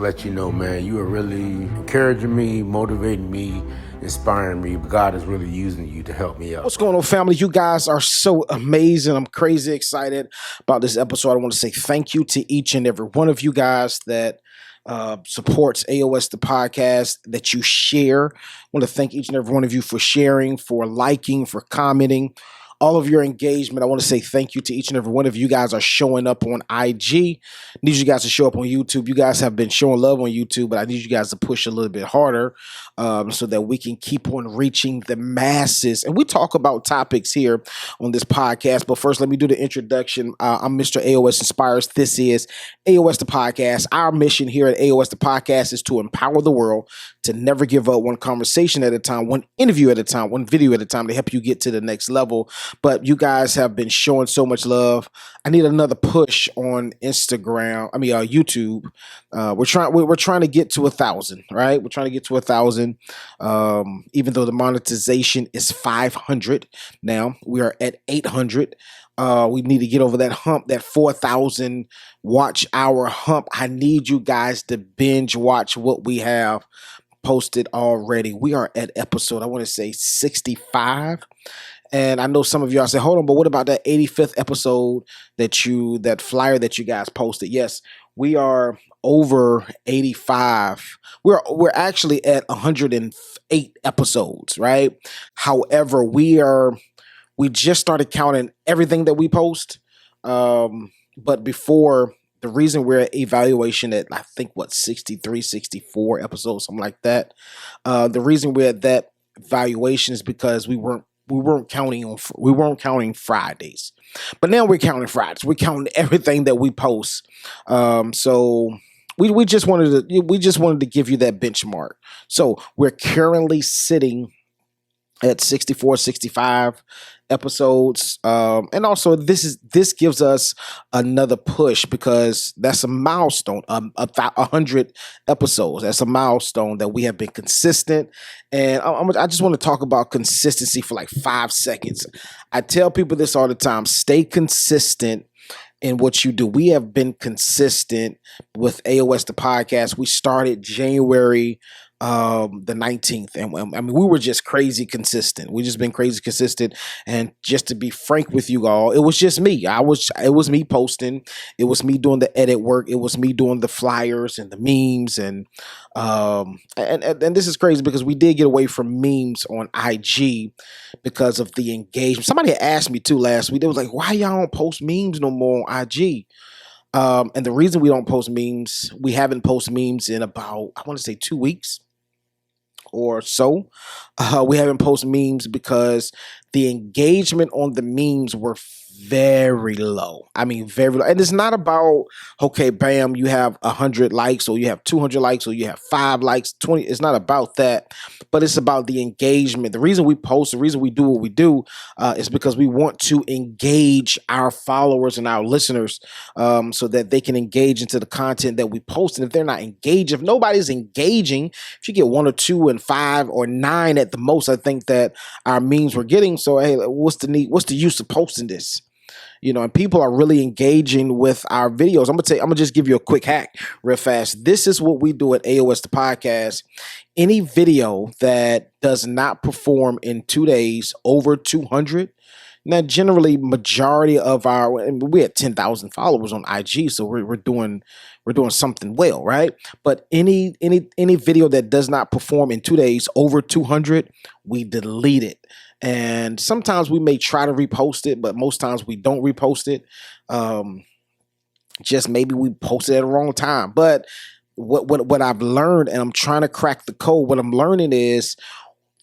Let you know, man, you are really encouraging me, motivating me, inspiring me. God is really using you to help me out. What's going on, family? You guys are so amazing. I'm crazy excited about this episode. I want to say thank you to each and every one of you guys that supports AOS the podcast, that you share. I want to thank each and every one of you for sharing, for liking, for commenting, all of your engagement. I want to say thank you to each and every one of you guys are showing up on IG. I need you guys to show up on YouTube. You guys have been showing love on YouTube, but I need you guys to push a little bit harder so that we can keep on reaching the masses. And we talk about topics here on this podcast. But first, let me do the introduction. I'm Mr. Aosinspires. This is AOS the podcast. Our mission here at AOS the podcast is to empower the world to never give up, one conversation at a time, one interview at a time, one video at a time, to help you get to the next level. But you guys have been showing so much love. I need another push on YouTube. We're trying to get to 1,000, right? We're trying to get to 1,000. Even though the monetization is 500 now, we are at 800. We need to get over that hump, that 4,000 watch hour hump. I need you guys to binge watch what we have posted already. We are at episode, I want to say 65. And I know some of y'all say, hold on, but what about that 85th episode that flyer that you guys posted? Yes, we are over 85. We're actually at 108 episodes, right? However, we just started counting everything that we post. But before, the reason we're at evaluation at, I think, 63, 64 episodes, something like that. The reason we're at that valuation is because we weren't counting Fridays, but now we're counting Fridays. We're counting everything that we post. So we just wanted to give you that benchmark. So we're currently sitting at 64, 65 episodes. And also this gives us another push, because that's a milestone, 100 episodes. That's a milestone that we have been consistent. And I just want to talk about consistency for like 5 seconds. I tell people this all the time: stay consistent in what you do. We have been consistent with AOS the podcast. We started January the 19th, and I mean, we were just crazy consistent. We just been crazy consistent. And just to be frank with you all, it was just me. It was me posting. It was me doing the edit work. It was me doing the flyers and the memes. And this is crazy, because we did get away from memes on IG because of the engagement. Somebody had asked me too last week. They was like, why y'all don't post memes no more on IG? And the reason we don't post memes, we haven't posted memes in about, I want to say, 2 weeks or so. We haven't posted memes because the engagement on the memes were very low. I mean, very low. And it's not about, okay, bam, you have 100 likes, or you have 200 likes, or you have 5 likes, 20. It's not about that, but it's about the engagement. The reason we post, the reason we do what we do is because we want to engage our followers and our listeners, so that they can engage into the content that we post. And if they're not engaged, if nobody's engaging, if you get 1 or 2 and 5 or 9 at the most, I think that our memes were getting. So, hey, what's the need? What's the use of posting this? You know, and people are really engaging with our videos. I'm gonna just give you a quick hack real fast. This is what we do at AOS the podcast. Any video that does not perform in 2 days over 200. Now, generally, majority of we had 10,000 followers on IG, so we're doing something well, right? But any video that does not perform in 2 days over 200, we delete it. And sometimes we may try to repost it, but most times we don't repost it. Just maybe we posted at the wrong time. But what I've learned, and I'm trying to crack the code, what I'm learning is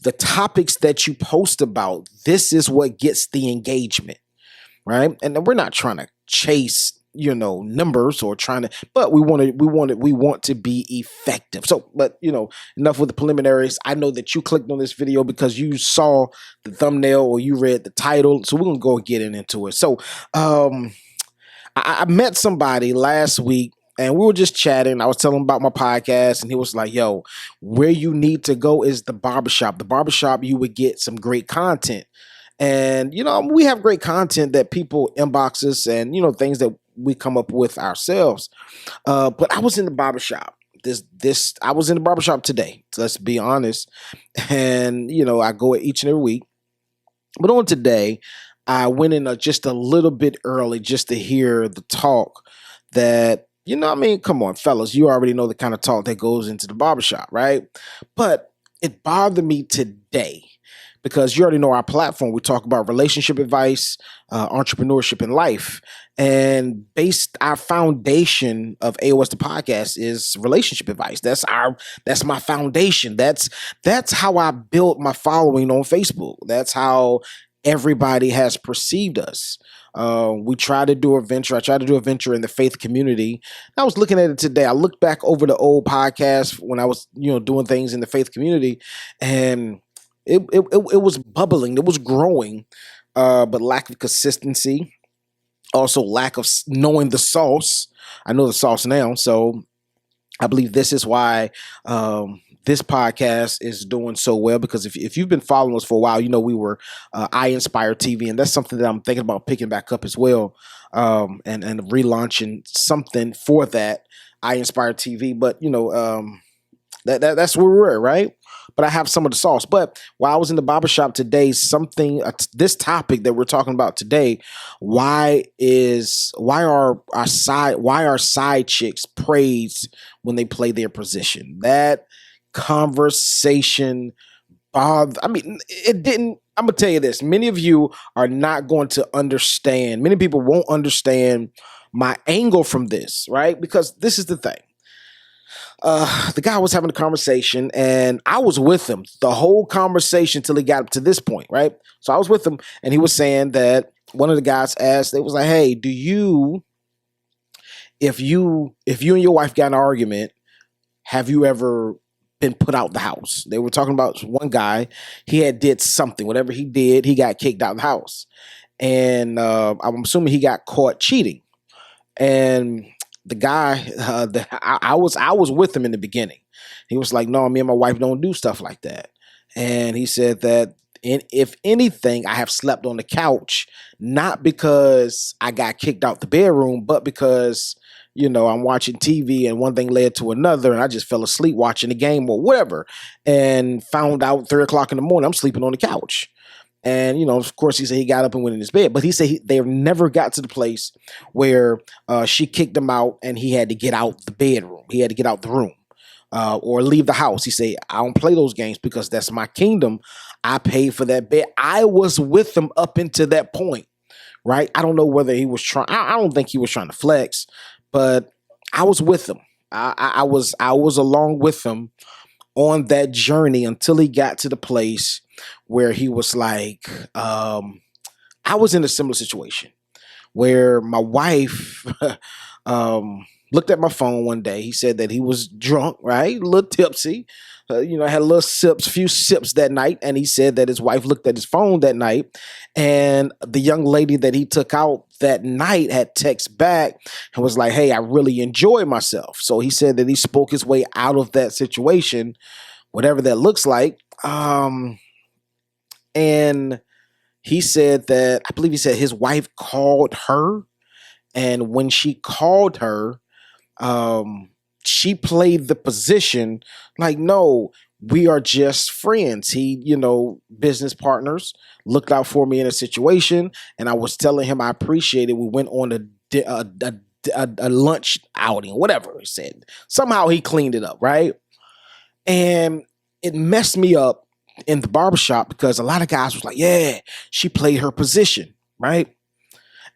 the topics that you post about, this is what gets the engagement, right? And we're not trying to chase, numbers, or trying to, but we want to be effective. So, but enough with the preliminaries. I know that you clicked on this video because you saw the thumbnail or you read the title. So we're going to go and get into it. So, I met somebody last week, and we were just chatting. I was telling him about my podcast, and he was like, yo, where you need to go is the barbershop. The barbershop, you would get some great content. And, we have great content that people inbox us, and, things that we come up with ourselves. But I was in the barbershop. this I was in the barbershop today. Let's be honest. And I go each and every week. But on today, I went in just a little bit early just to hear the talk that, I mean, come on, fellas, you already know the kind of talk that goes into the barbershop, right? But it bothered me today because you already know our platform. We talk about relationship advice, entrepreneurship, and life. And our foundation of AOS the podcast is relationship advice. That's my foundation. That's how I built my following on Facebook. That's how everybody has perceived us. We try to do a venture. I tried to do a venture in the faith community. I was looking at it today. I looked back over the old podcast when I was, doing things in the faith community, and it was bubbling. It was growing, but lack of consistency. Also, lack of knowing the sauce. I know the sauce now, so I believe this is why this podcast is doing so well. Because if you've been following us for a while, we were Aosinspires TV, and that's something that I'm thinking about picking back up as well, and relaunching something for that Aosinspires TV. But that's where we're at, right? But I have some of the sauce. But while I was in the barbershop today, this topic that we're talking about today, why are side chicks praised when they play their position? That conversation it didn't. I'm gonna tell you this. Many of you are not going to understand. Many people won't understand my angle from this, right? Because this is the thing. The guy was having a conversation, and I was with him the whole conversation till he got up to this point, right? So I was with him, and he was saying that one of the guys asked, they was like, "Hey, if you and your wife got an argument, have you ever been put out the house?" They were talking about one guy. He had did something. Whatever he did, he got kicked out of the house, and I'm assuming he got caught cheating. And the guy, I was with him in the beginning. He was like, "No, me and my wife don't do stuff like that." And he said that if anything, I have slept on the couch, not because I got kicked out the bedroom, but because, I'm watching TV and one thing led to another, and I just fell asleep watching the game or whatever, and found out 3 o'clock in the morning I'm sleeping on the couch. And, of course, he said he got up and went in his bed. But he said they never got to the place where she kicked him out and he had to get out the bedroom. He had to get out the room or leave the house. He said, "I don't play those games because that's my kingdom. I paid for that bed." I was with him up until that point, right? I don't know whether he was trying. I don't think he was trying to flex, but I was with him. I was along with him on that journey until he got to the place where he was like, I was in a similar situation where my wife looked at my phone one day. He said that he was drunk, right? A little tipsy. Had a few sips that night. And he said that his wife looked at his phone that night. And the young lady that he took out that night had text back and was like, "Hey, I really enjoyed myself." So he said that he spoke his way out of that situation, whatever that looks like. And he said that, I believe he said his wife called her. And when she called her, she played the position like, "No, we are just friends. He, business partners, looked out for me in a situation. And I was telling him I appreciate it. We went on a lunch outing," whatever he said. Somehow he cleaned it up, right? And it messed me up in the barbershop because a lot of guys was like, "Yeah, she played her position," right?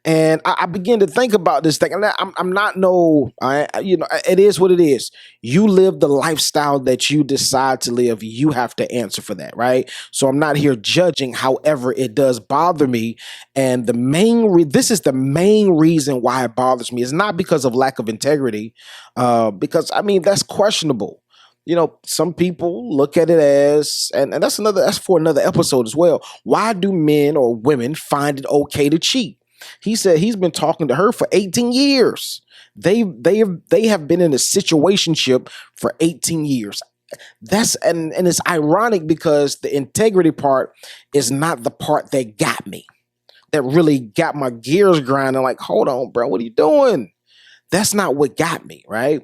And I began to think about this thing. I'm not it is what it is. You live the lifestyle that you decide to live. You have to answer for that, right? So I'm not here judging. However, it does bother me. And this is the main reason why it bothers me. It's not because of lack of integrity, because that's questionable. Some people look at it as, and that's for another episode as well. Why do men or women find it okay to cheat? He said he's been talking to her for 18 years. They have been in a situationship for 18 years. And it's ironic because the integrity part is not the part that got me. That really got my gears grinding like, "Hold on, bro, what are you doing?" That's not what got me, right?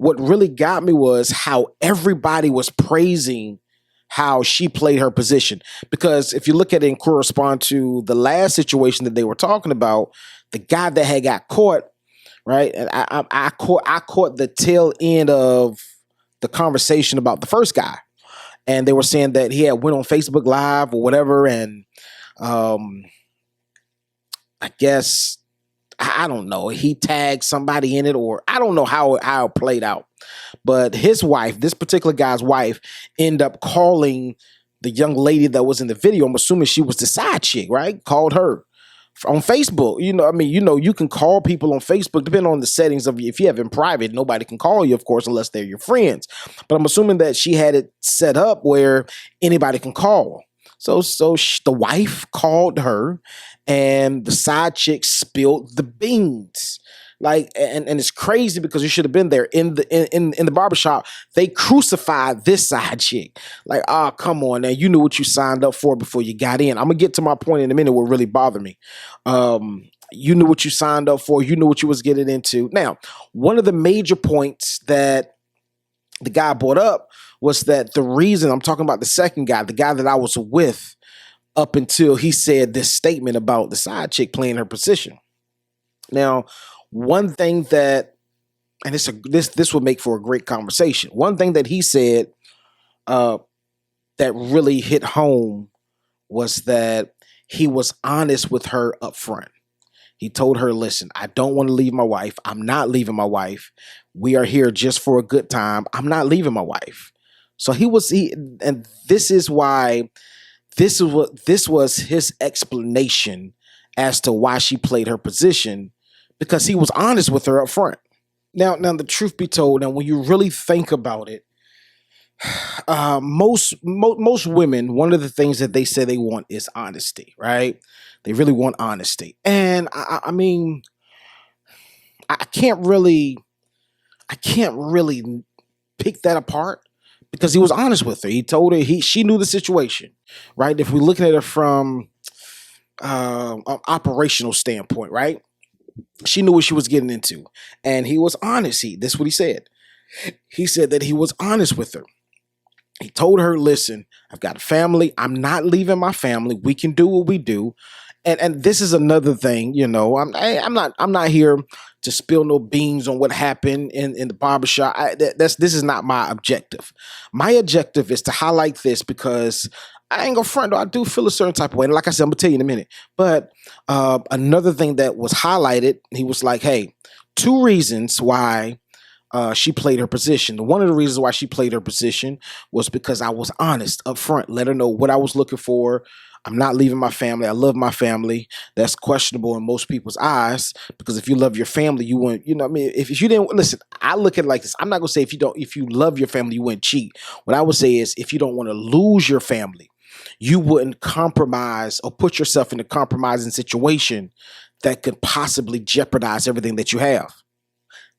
what really got me was how everybody was praising how she played her position. Because if you look at it and correspond to the last situation that they were talking about, the guy that had got caught, right? And I caught the tail end of the conversation about the first guy, and they were saying that he had went on Facebook Live or whatever, and I guess I don't know, he tagged somebody in it, or I don't know how it played out. But his wife, this particular guy's wife, ended up calling the young lady that was in the video. I'm assuming she was the side chick, right? Called her on Facebook. You can call people on Facebook, depending on the settings of, if you have in private, nobody can call you, of course, unless they're your friends. But I'm assuming that she had it set up where anybody can call. So the wife called her, and the side chick spilled the beans. Like, and it's crazy because you should have been there in the barbershop. They crucified this side chick. Like, oh, come on, now, you knew what you signed up for before you got in. I'm gonna get to my point in a minute. What really bothered me. You knew what you signed up for. You knew what you was getting into. Now, one of the major points that the guy brought up was that the reason, I'm talking about the second guy, the guy that I was with, up until he said this statement about the side chick playing her position. Now, one thing that, and this would make for a great conversation. One thing that he said that really hit home was that he was honest with her up front. He told her, listen, I don't want to leave my wife. I'm not leaving my wife. We are here just for a good time. I'm not leaving my wife. So and this is why, this was his explanation as to why she played her position, because he was honest with her up front. Now, the truth be told, and when you really think about it, most women, one of the things that they say they want is honesty, right? They really want honesty. And I mean, I can't really pick that apart, because he was honest with her. He told her she knew the situation, right? If we're looking at it from an operational standpoint, right? She knew what she was getting into, and he was honest. This is what he said. He said that he was honest with her. He told her, listen, I've got a family. I'm not leaving my family. We can do what we do. And this is another thing, I'm not here to spill no beans on what happened in the barbershop. This is not my objective. My objective is to highlight this, because I ain't gonna front, though. I do feel a certain type of way. And like I said, I'm gonna tell you in a minute. But another thing that was highlighted, he was like, hey, 2 reasons why she played her position. One of the reasons why she played her position was because I was honest up front, let her know what I was looking for. I'm not leaving my family. I love my family. That's questionable in most people's eyes, because if you love your family, you wouldn't, if you didn't, listen, I look at it like this. I'm not going to say if you love your family, you wouldn't cheat. What I would say is, if you don't want to lose your family, you wouldn't compromise or put yourself in a compromising situation that could possibly jeopardize everything that you have.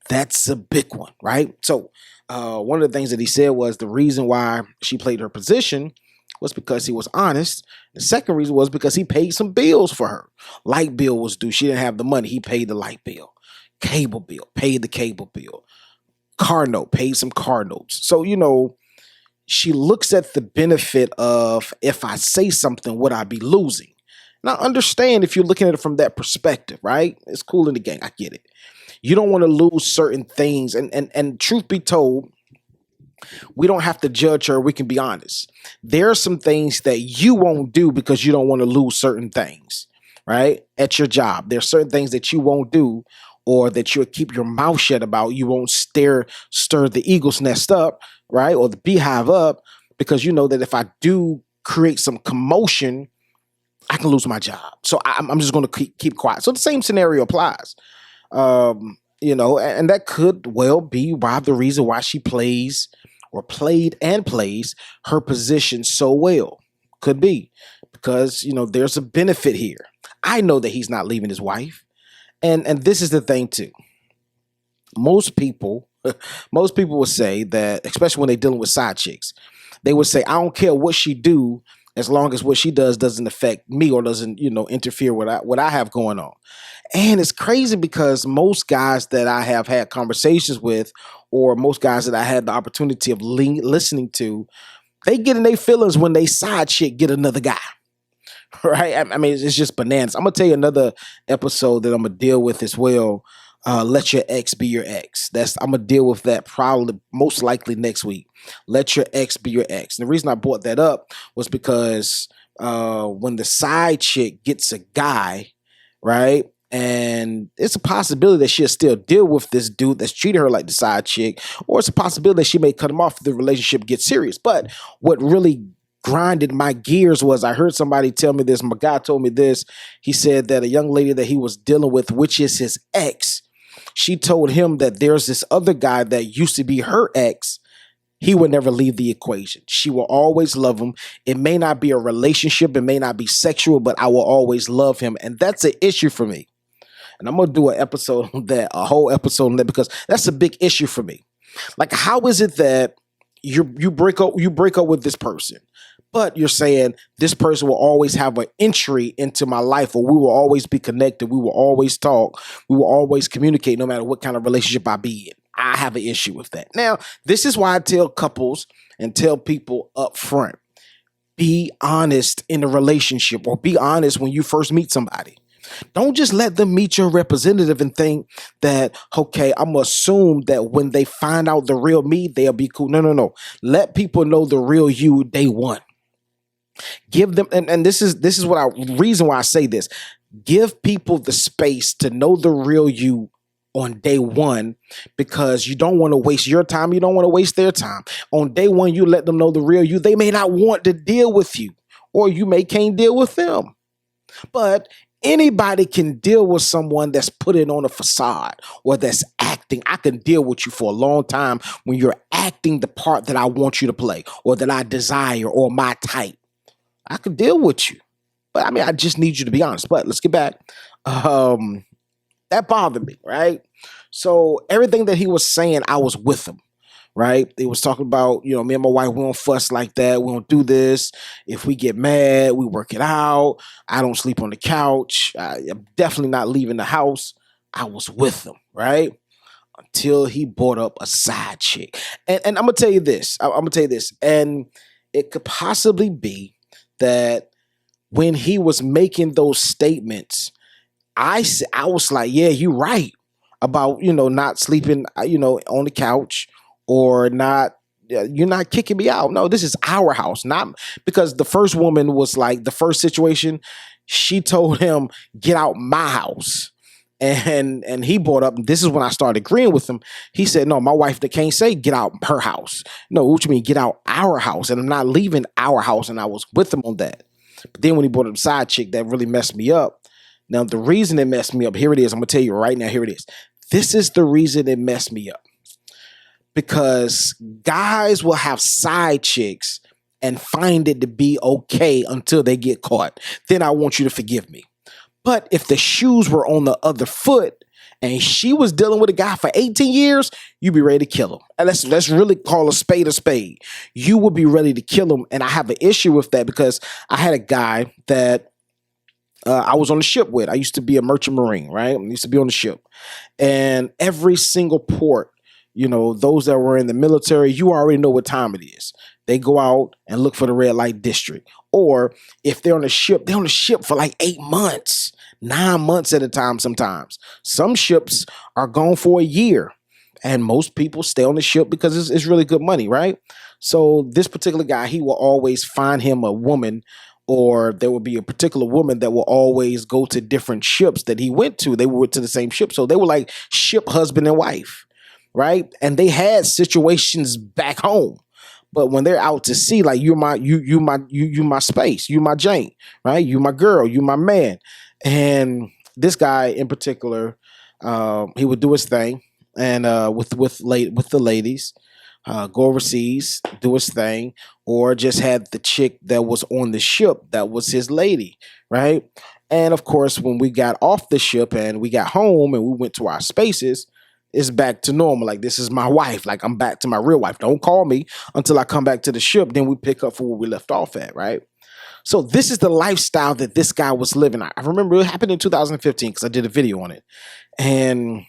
That's a big one, right? So one of the things that he said was the reason why she played her position was because he was honest. The second reason was because he paid some bills for her. Light bill was due. She didn't have the money. He paid the light bill. Cable bill, paid the cable bill. Car note, paid some car notes. So, she looks at the benefit of, if I say something, would I be losing? Now, understand if you're looking at it from that perspective, right? It's cool in the gang. I get it. You don't want to lose certain things. And truth be told, we don't have to judge her. We can be honest. There are some things that you won't do because you don't want to lose certain things, right? At your job, there are certain things that you won't do, or that you'll keep your mouth shut about. You won't stir the eagle's nest up, right? Or the beehive up, because you know that if I do create some commotion, I can lose my job. So I'm just going to keep quiet. So the same scenario applies. And that could well be the reason why she plays her position so well. Could be because, there's a benefit here. I know that he's not leaving his wife. And this is the thing too. Most people will say that, especially when they're dealing with side chicks, they would say, I don't care what she do, as long as what she does doesn't affect me or doesn't, interfere with what I have going on. And it's crazy because most guys that I have had conversations with or most guys that I had the opportunity of listening to, they get in their feelings when they side chick get another guy. Right? I mean, it's just bananas. I'm gonna tell you another episode that I'm gonna deal with as well. Let your ex be your ex. I'm gonna deal with that probably most likely next week. Let your ex be your ex. And the reason I brought that up was because when the side chick gets a guy, right? And it's a possibility that she'll still deal with this dude that's treating her like the side chick, or it's a possibility that she may cut him off if the relationship gets serious. But what really grinded my gears was I heard somebody tell me this. My guy told me this. He said that a young lady that he was dealing with, which is his ex, she told him that there's this other guy that used to be her ex. He would never leave the equation. She will always love him. It may not be a relationship. It may not be sexual, but I will always love him. And that's an issue for me. And I'm going to do an episode on that, a whole episode on that, because that's a big issue for me. Like, how is it that you break up with this person, but you're saying this person will always have an entry into my life, or we will always be connected, we will always talk, we will always communicate no matter what kind of relationship I be in? I have an issue with that. Now, this is why I tell couples and tell people up front, be honest in a relationship, or be honest when you first meet somebody. Don't just let them meet your representative and think that, okay, I'm going to assume that when they find out the real me, they'll be cool. No. Let people know the real you day one. Give them, and this is reason why I say this. Give people the space to know the real you on day one, because you don't want to waste your time. You don't want to waste their time. On day one, you let them know the real you. They may not want to deal with you, or you can't deal with them. But anybody can deal with someone that's putting on a facade or that's acting. I can deal with you for a long time when you're acting the part that I want you to play, or that I desire, or my type. I can deal with you. But I mean, I just need you to be honest. But let's get back. That bothered me, right? So everything that he was saying, I was with him. Right? They was talking about, me and my wife, we don't fuss like that. We don't do this. If we get mad, we work it out. I don't sleep on the couch. I'm definitely not leaving the house. I was with him, right? Until he brought up a side chick. And I'm going to tell you this. I'm going to tell you this. And it could possibly be that when he was making those statements, I was like, yeah, you're right about, not sleeping, on the couch, or not, you're not kicking me out. No, this is our house. Not because the first woman was like, the first situation, she told him, get out my house. And he brought up, this is when I started agreeing with him. He said, no, my wife, they can't say get out her house. No, what you mean, get out our house? And I'm not leaving our house. And I was with him on that. But then when he brought up the side chick, that really messed me up. Now, the reason it messed me up, here it is. I'm going to tell you right now, here it is. This is the reason it messed me up. Because guys will have side chicks and find it to be okay until they get caught. Then I want you to forgive me. But if the shoes were on the other foot and she was dealing with a guy for 18 years, you'd be ready to kill him. And let's really call a spade a spade. You would be ready to kill him. And I have an issue with that because I had a guy that I was on the ship with. I used to be a merchant marine, right? I used to be on the ship. And every single port, those that were in the military, you already know what time it is. They go out and look for the red light district. Or if they're on the ship for like 8 months, 9 months at a time sometimes. Some ships are gone for a year. And most people stay on the ship because it's really good money, right? So this particular guy, he will always find him a woman, or there will be a particular woman that will always go to different ships that he went to. They went to the same ship. So they were like ship husband and wife. Right. And they had situations back home. But when they're out to sea, like you my space, you my Jane, right? You my girl, you my man. And this guy in particular, he would do his thing and with the ladies, go overseas, do his thing, or just had the chick that was on the ship that was his lady, right? And of course, when we got off the ship and we got home and we went to our spaces, it's back to normal. Like, this is my wife. Like, I'm back to my real wife. Don't call me until I come back to the ship. Then we pick up for where we left off at, right? So this is the lifestyle that this guy was living. I remember it happened in 2015 because I did a video on it. And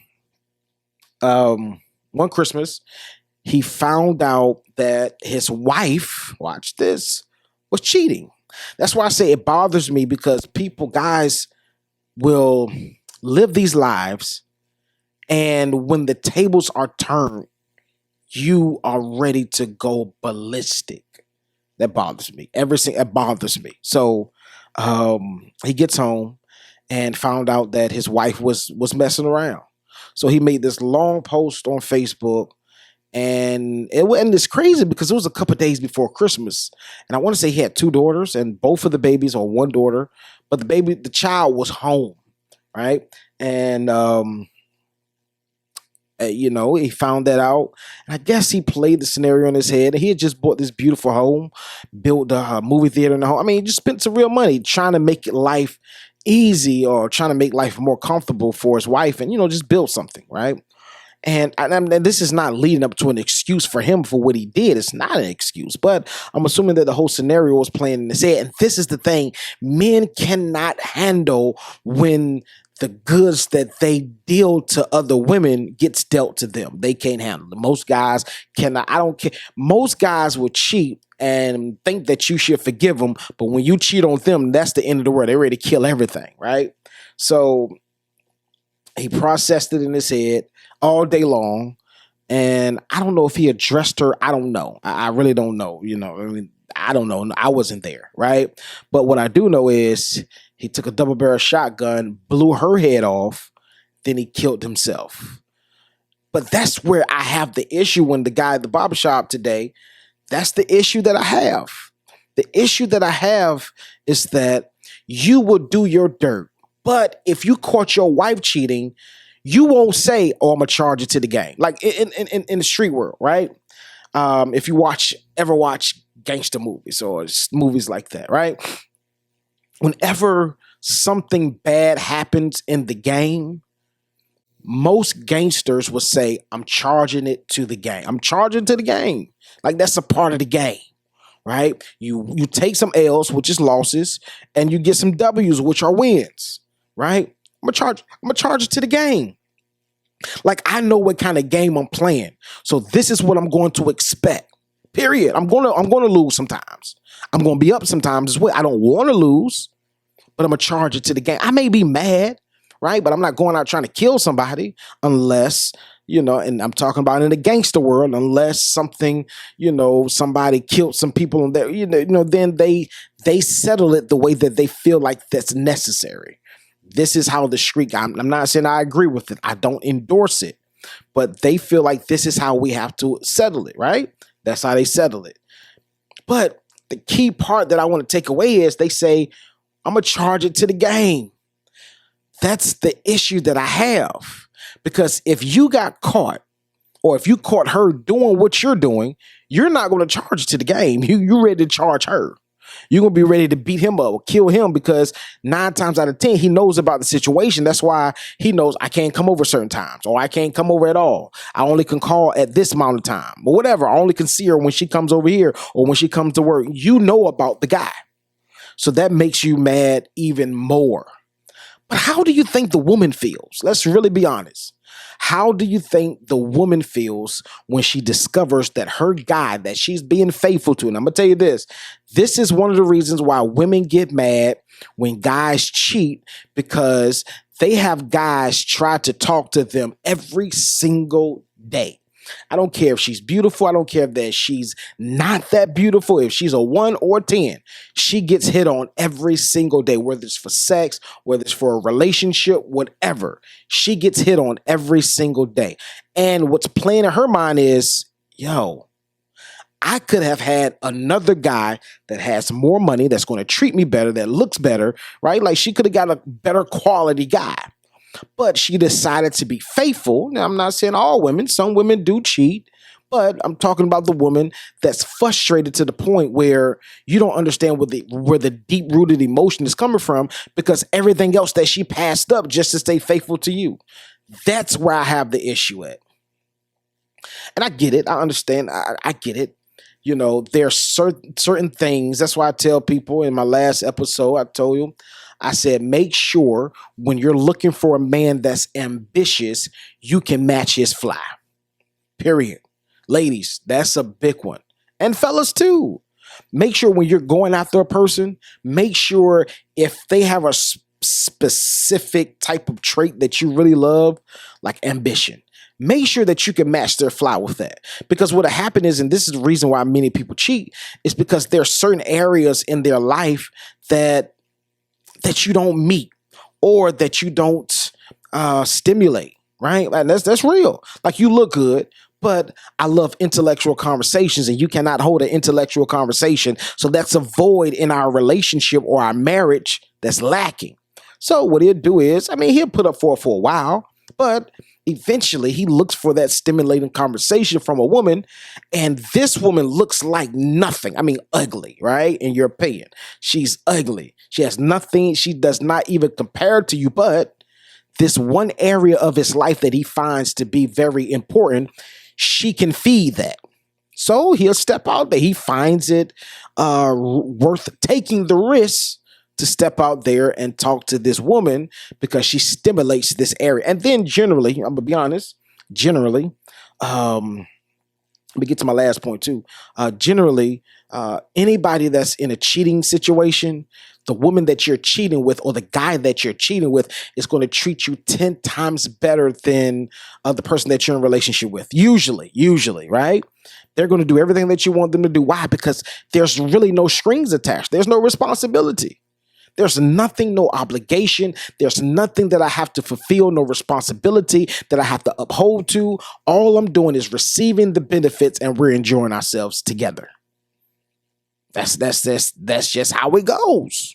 one Christmas, he found out that his wife, watch this, was cheating. That's why I say it bothers me, because guys will live these lives, and when the tables are turned, you are ready to go ballistic. That bothers me. Everything that bothers me. So he gets home and found out that his wife was messing around. So he made this long post on Facebook, and it's crazy because it was a couple days before Christmas, and I want to say he had two daughters, and both of the babies, or one daughter, but the child was home, right? And he found that out. And I guess he played the scenario in his head. He had just bought this beautiful home, built a movie theater in the home. I mean, he just spent some real money trying to make life easy, or trying to make life more comfortable for his wife, and just build something, right? And this is not leading up to an excuse for him for what he did. It's not an excuse, but I'm assuming that the whole scenario was playing in his head. And this is the thing: men cannot handle when the goods that they deal to other women gets dealt to them. They can't handle it. Most guys cannot. I don't care. Most guys will cheat and think that you should forgive them, but when you cheat on them, that's the end of the world. They're ready to kill everything, right? So he processed it in his head all day long, and I don't know if he addressed her. I don't know. I really don't know. I don't know. I wasn't there, right? But what I do know is he took a double-barrel shotgun, blew her head off, then he killed himself. But that's where I have the issue when the guy at the barbershop today, that's the issue that I have. The issue that I have is that you will do your dirt, but if you caught your wife cheating, you won't say, "Oh, I'm gonna charge it to the gang." Like in the street world, right? If you ever watch gangster movies or movies like that, right? Whenever something bad happens in the game, most gangsters will say, "I'm charging it to the gang. I'm charging to the gang." Like that's a part of the game, right? You take some L's, which is losses, and you get some W's, which are wins, right? I'm gonna charge it to the game. Like I know what kind of game I'm playing. So this is what I'm going to expect. Period. I'm gonna lose sometimes. I'm gonna be up sometimes as well. I don't want to lose, but I'm gonna charge it to the game. I may be mad, right? But I'm not going out trying to kill somebody unless, and I'm talking about in the gangster world, unless something, somebody killed some people in there, then they settle it the way that they feel like that's necessary. This is how the street, I'm not saying I agree with it. I don't endorse it, but they feel like this is how we have to settle it, right? That's how they settle it. But the key part that I want to take away is they say, "I'm going to charge it to the game." That's the issue that I have. Because if you got caught, or if you caught her doing what you're doing, you're not going to charge it to the game. You're ready to charge her. You're going to be ready to beat him up or kill him, because 9 times out of 10, he knows about the situation. That's why he knows I can't come over certain times, or I can't come over at all. I only can call at this amount of time, or whatever. I only can see her when she comes over here or when she comes to work. You know about the guy. So that makes you mad even more. But how do you think the woman feels? Let's really be honest. How do you think the woman feels when she discovers that her guy that she's being faithful to, and I'm going to tell you this is one of the reasons why women get mad when guys cheat, because they have guys try to talk to them every single day. I don't care if she's beautiful. I don't care if that she's not that beautiful. If she's a 1 or 10, she gets hit on every single day, whether it's for sex, whether it's for a relationship, whatever. She gets hit on every single day. And what's playing in her mind is, I could have had another guy that has more money, that's going to treat me better, that looks better, right? Like she could have got a better quality guy. But she decided to be faithful. Now, I'm not saying all women. Some women do cheat. But I'm talking about the woman that's frustrated to the point where you don't understand where the deep-rooted emotion is coming from, because everything else that she passed up just to stay faithful to you. That's where I have the issue at. And I get it. I understand. I get it. There are certain things. That's why I tell people in my last episode, I told you, I said, make sure when you're looking for a man that's ambitious, you can match his fly. period. Ladies, that's a big one. And fellas too. Make sure when you're going after a person, make sure if they have a specific type of trait that you really love, like ambition, make sure that you can match their fly with that. Because what'll happen is, and this is the reason why many people cheat, is because there are certain areas in their life that you don't meet or that you don't stimulate, right? And that's real. Like, you look good, but I love intellectual conversations, and you cannot hold an intellectual conversation. So that's a void in our relationship or our marriage that's lacking. So what he'll do is, I mean, he'll put up for it for a while, but eventually he looks for that stimulating conversation from a woman, and this woman looks like nothing. I mean, ugly, right? In your opinion, she's ugly. She has nothing. She does not even compare to you, but this one area of his life that he finds to be very important, she can feed that. So he'll step out there. He finds it worth taking the risk to step out there and talk to this woman because she stimulates this area. And then generally, I'm gonna be honest, generally, let me get to my last point too. Generally, anybody that's in a cheating situation, the woman that you're cheating with or the guy that you're cheating with is going to treat you 10 times better than the person that you're in a relationship with. Usually, right? They're going to do everything that you want them to do. Why? Because there's really no strings attached. There's no responsibility. There's nothing, no obligation. There's nothing that I have to fulfill, no responsibility that I have to uphold to. All I'm doing is receiving the benefits, and we're enjoying ourselves together. That's just how it goes.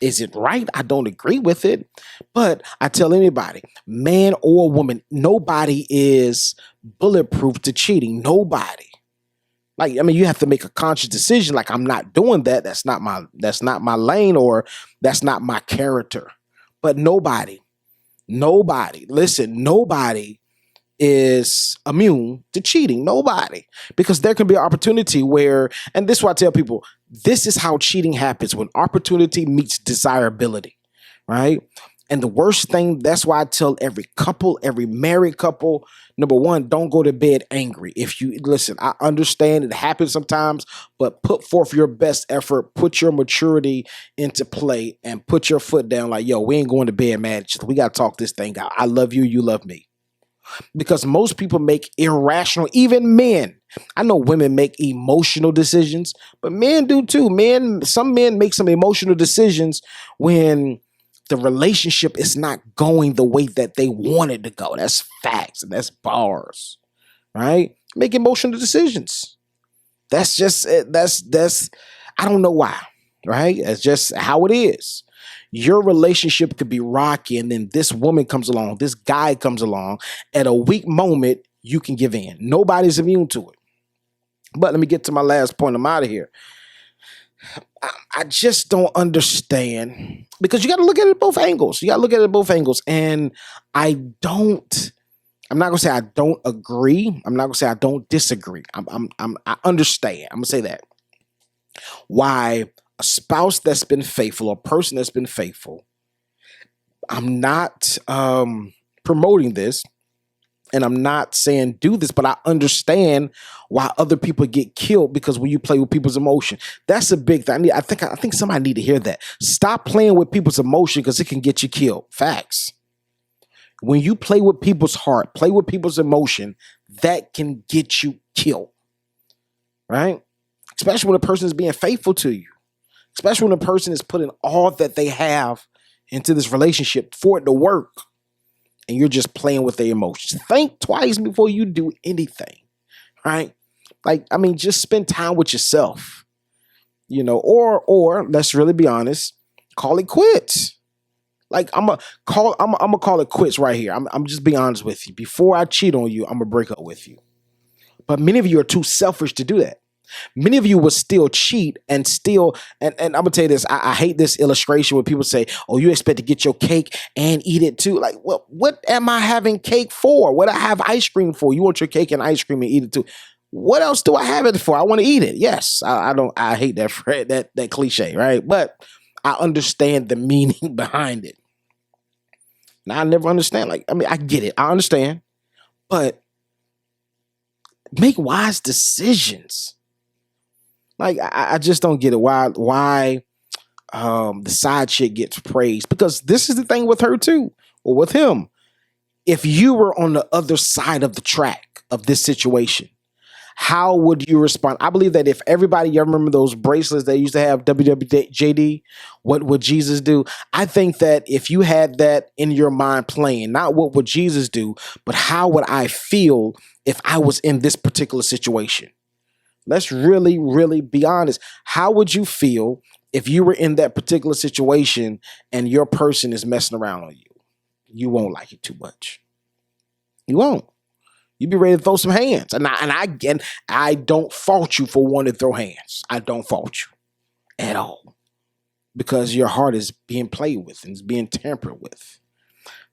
Is it right? I don't agree with it. But I tell anybody, man or woman, nobody is bulletproof to cheating. Nobody. Like, I mean, you have to make a conscious decision. Like, I'm not doing that. That's not my lane, or that's not my character. But nobody, listen, nobody is immune to cheating. Nobody. Because there can be an opportunity where, and this is why I tell people, this is how cheating happens, when opportunity meets desirability, right? And the worst thing, that's why I tell every couple, every married couple, number one, don't go to bed angry. If you listen, I understand it happens sometimes, but put forth your best effort, put your maturity into play, and put your foot down like, yo, we ain't going to bed mad. We got to talk this thing out. I love you. You love me. Because most people make irrational, even men. I know women make emotional decisions, but men do too. Some men make some emotional decisions when the relationship is not going the way that they want it to go. That's facts, and that's bars, right? Make emotional decisions. That's just it. That's I don't know why, right? It's just how it is. Your relationship could be rocky, and then this woman comes along, this guy comes along. At a weak moment, you can give in. Nobody's immune to it. But let me get to my last point. I'm out of here. I just don't understand, because you got to look at it both angles. And I'm not going to say I don't agree. I'm not going to say I don't disagree. I understand. I'm going to say that. Why a spouse that's been faithful, a person that's been faithful, I'm not promoting this, and I'm not saying do this, but I understand why other people get killed, because when you play with people's emotion, that's a big thing. I think somebody need to hear that. Stop playing with people's emotion, because it can get you killed. Facts. When you play with people's heart, play with people's emotion, that can get you killed. Right? Especially when a person is being faithful to you. Especially when a person is putting all that they have into this relationship for it to work, and you're just playing with their emotions. Think twice before you do anything, right? Like, I mean, just spend time with yourself, or let's really be honest, call it quits. Like, I'm gonna call it quits right here. I'm just being honest with you. Before I cheat on you, I'm gonna break up with you. But many of you are too selfish to do that. Many of you will still cheat and I'm gonna tell you this. I hate this illustration when people say, "Oh, you expect to get your cake and eat it too." Like, well, what am I having cake for? What I have ice cream for? You want your cake and ice cream and eat it too? What else do I have it for? I want to eat it. Yes, I don't. I hate that cliche, right? But I understand the meaning behind it. Now, I never understand. Like, I mean, I get it. I understand, but Make wise decisions. Like, I just don't get it. Why the side chick gets praised? Because this is the thing with her too, or with him. If you were on the other side of the track of this situation, how would you respond? I believe that if everybody, you remember those bracelets they used to have, WWJD, what would Jesus do? I think that if you had that in your mind playing, not what would Jesus do, but how would I feel if I was in this particular situation? Let's really, really be honest. How would you feel if you were in that particular situation and your person is messing around on you? You won't like it too much. You won't. You'd be ready to throw some hands. And I don't fault you for wanting to throw hands. I don't fault you at all. Because your heart is being played with and is being tampered with.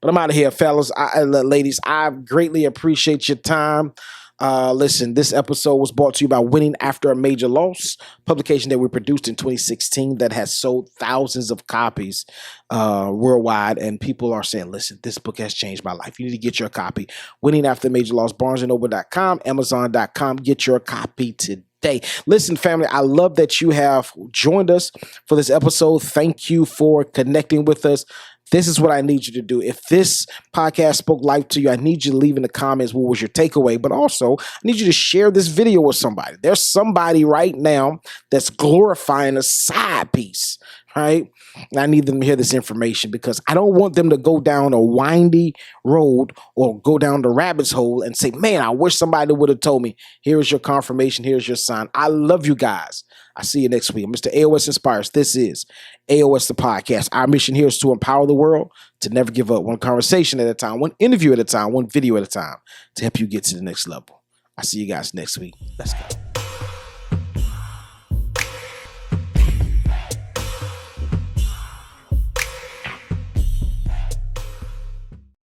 But I'm out of here, fellas. Ladies, I greatly appreciate your time. Listen, this episode was brought to you by Winning After a Major Loss, publication that we produced in 2016 that has sold thousands of copies worldwide. And people are saying, listen, this book has changed my life. You need to get your copy. Winning After a Major Loss, barnesandnoble.com, amazon.com. Get your copy today. Listen, family, I love that you have joined us for this episode. Thank you for connecting with us. This is what I need you to do. If this podcast spoke life to you, I need you to leave in the comments what was your takeaway. But also, I need you to share this video with somebody. There's somebody right now that's glorifying a side piece, right? And I need them to hear this information because I don't want them to go down a windy road or go down the rabbit's hole and say, man, I wish somebody would have told me, here's your confirmation, here's your sign. I love you guys. I'll see you next week. Mr. Aosinspires. This is AOS the podcast. Our mission here is to empower the world to never give up, one conversation at a time, one interview at a time, one video at a time, to help you get to the next level. I'll see you guys next week. Let's go.